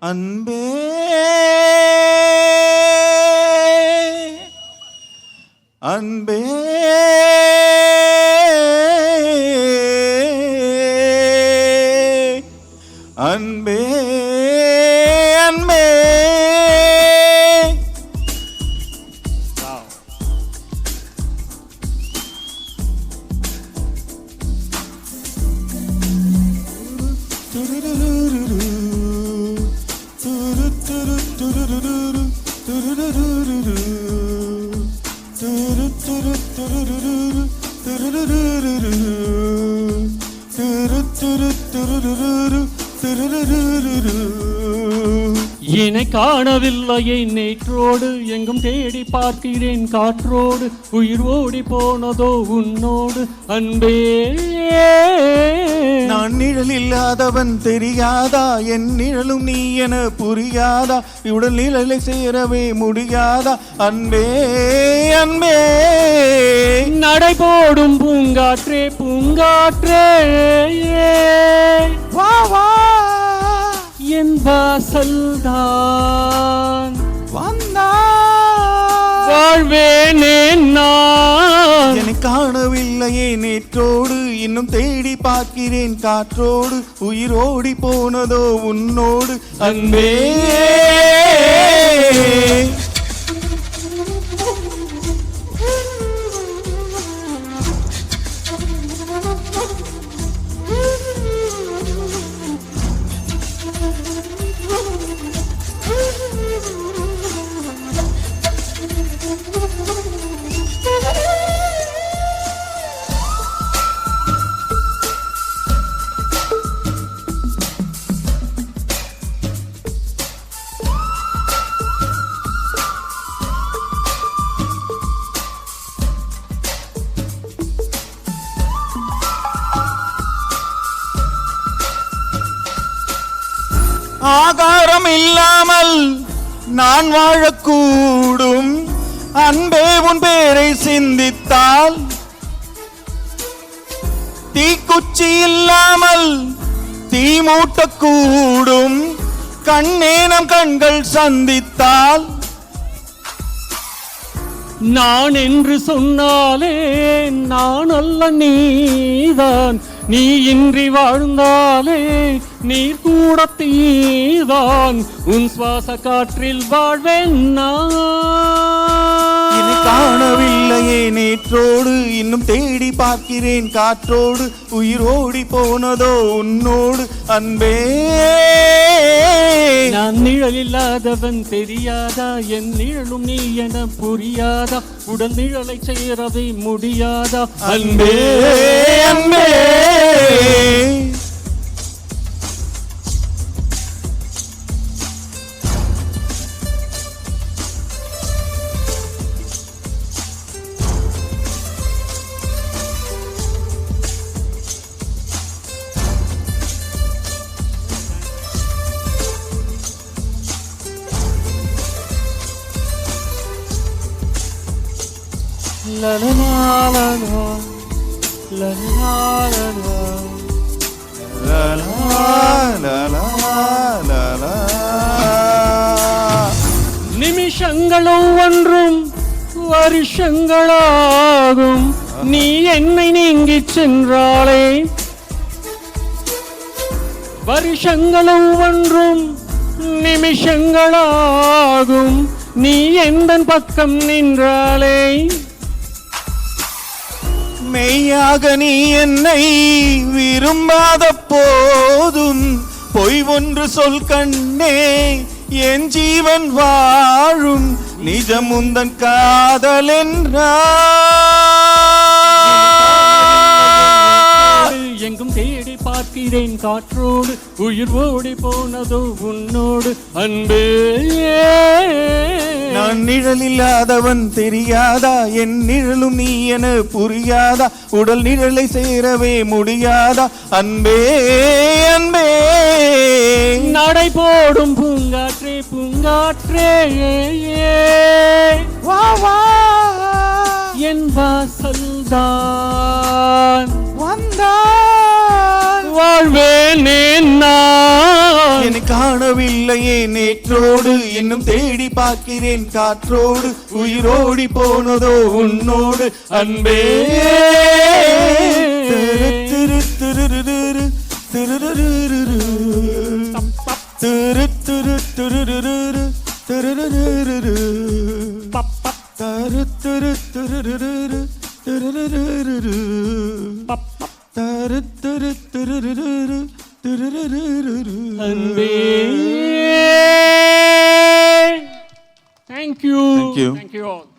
அன்பே அன்பே அன்பே அன்பே என்னை காணவில்லையே நேற்றோடு எங்கும் தேடி பார்க்கிறேன் காற்றோடு உயிர் ஓடி போனதோ உன்னோடு அன்பே நான் நிழல் இல்லாதவன் தெரியாதா என் நிழலும் நீ என புரியாதா இவுடன் நிழலை சேரவே முடியாதா அன்பே அன்பே நடை போடும் பூங்காற்றே பூங்காற்றே வா வா என் வாசல்தான் வந்தா வாழ்வேனே நான். என்னை காணவில்லையே நேற்றோடு இன்னும் தேடி பார்க்கிறேன் காற்றோடு உயிர் ஓடி போனதோ உன்னோடு அன்பே ஆகாரம் இல்லாமல் நான் வாழக்கூடும் அன்பே உன் பேரை சிந்தித்தால் தீக்குச்சி இல்லாமல் தீ மூட்டக்கூடும் கண்ணே நம் கண்கள் சந்தித்தால் நான் என்று சொன்னாலே நான் அல்ல நீதான் நீ இன்றி வாழ்ந்தாலே நீர் கூட தீதான் உன் சுவாச காற்றில் வாழ்வேன் நான். காணவில்லையே நேற்றோடு இன்னும் தேடி பார்க்கிறேன் காற்றோடு உயிர் ஓடி போனதோ உன்னோடு அன்பே நான் நிழல் இல்லாதவன் தெரியாதா என் நிழலும் நீ என புரியாதா உடல் நிழலை சேரவே முடியாதா அன்பே அன்பே la la la la la la la la la la. நிமிஷங்களும் ஒன்றும் வருஷங்களாகும் நீ என்னை நீங்கி சென்றாளே வருஷங்களும் ஒன்றும் நிமிஷங்களாகும் நீ எந்த பக்கம் நின்றாளே மெய்யாக நீ என்னை விரும்பாத போதும் பொய் ஒன்று சொல் கண்ணே என் ஜீவன் வாழும் நிஜம் உந்தன் காதல் என்றால் எங்கும் தேடி பார்க்கிறேன் காற்றோடு உயிர் ஓடி போனதோ உன்னோடு அன்பே நான் நிழல் இல்லாதவன் தெரியாதா என் நிழலும் நீ என புரியாதா உடல் நிழலை சேரவே முடியாதா அன்பே அன்பே நடை போடும் பூங்காற்றே பூங்காற்றே வா வா என் வாசல்தான் வந்தான் வாழ்வேனே நான். எனக்கு காணவில்லையே நேற்றோடு இன்னும் தேடி பார்க்கிறேன் காற்றோடு உயிரோடி போனதோ உன்னோடு அன்பே திரு திரு திருருரு திரு திரு திருருரு திருருரு தரு திரு திருருரு திருருரு தரு திரு திருருரு திருருரு அன்பே. Thank you. Thank you. Thank you all.